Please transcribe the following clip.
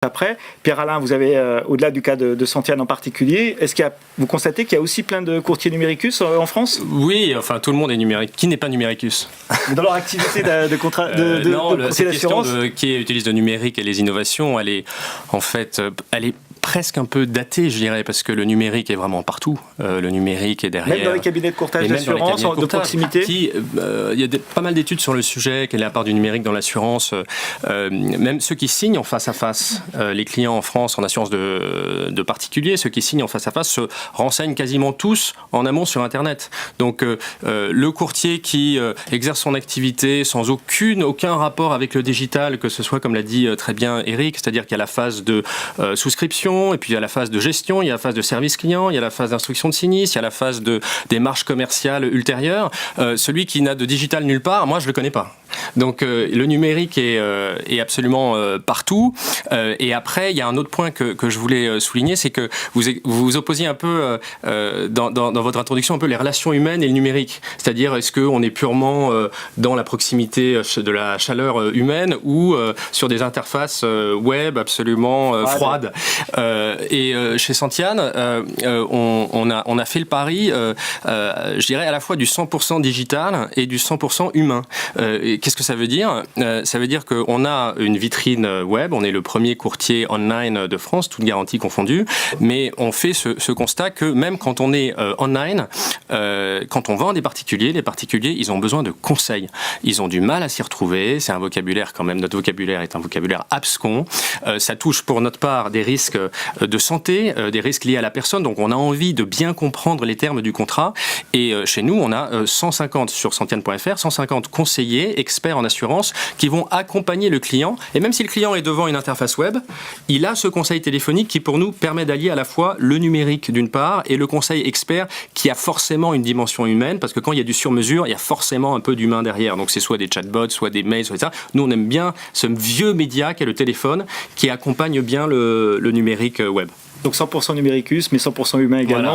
après. Pierre-Alain, vous avez, au-delà du cas de Santiane en particulier, vous constatez qu'il y a aussi plein de courtiers numéricus en France ? Oui, enfin tout le monde est numérique. Qui n'est pas numéricus ? Dans leur activité de courtier d'assurance ? Qui utilise le numérique et les innovations, elle est presque un peu datée, je dirais, parce que le numérique est vraiment partout. Le numérique est derrière. Même dans les cabinets de courtage d'assurance, de proximité. Il y a pas mal d'études sur le sujet, quelle est la part du numérique dans l'assurance. Même ceux qui signent en face à face, les clients en France en assurance de particuliers, ceux qui signent en face à face se renseignent quasiment tous en amont sur Internet. Donc le courtier qui exerce son activité sans aucun rapport avec le digital, que ce soit, comme l'a dit très bien Eric, c'est-à-dire qu'il y a la phase de souscription, et puis il y a la phase de gestion, il y a la phase de service client, il y a la phase d'instruction de sinistre, il y a la phase de démarche commerciale ultérieure. Celui qui n'a de digital nulle part, moi je le connais pas. Donc le numérique est absolument partout. Et après, il y a un autre point que je voulais souligner, c'est que vous opposiez un peu dans votre introduction un peu les relations humaines et le numérique. C'est-à-dire, est-ce qu'on est purement dans la proximité de la chaleur humaine ou sur des interfaces web absolument froides. Et chez Santiane, on a fait le pari, je dirais, à la fois du 100% digital et du 100% humain. Qu'est-ce que ça veut dire ? Ça veut dire qu'on a une vitrine web, on est le premier courtier online de France, toute garantie confondue, mais on fait ce constat que même quand on est online, quand on vend à des particuliers, les particuliers, ils ont besoin de conseils. Ils ont du mal à s'y retrouver, c'est un vocabulaire quand même, notre vocabulaire est un vocabulaire abscon, ça touche pour notre part des risques de santé, des risques liés à la personne, donc on a envie de bien comprendre les termes du contrat, et chez nous, on a 150 sur Santiane.fr, 150 conseillers, experts en assurance, qui vont accompagner le client, et même si le client est devant une interface web, il a ce conseil téléphonique qui pour nous permet d'allier à la fois le numérique d'une part, et le conseil expert qui a forcément une dimension humaine, parce que quand il y a du sur-mesure, il y a forcément un peu d'humain derrière, donc c'est soit des chatbots, soit des mails, soit ça. Nous on aime bien ce vieux média qu'est le téléphone, qui accompagne bien le numérique web. Donc 100% numéricus, mais 100% humain également. Voilà.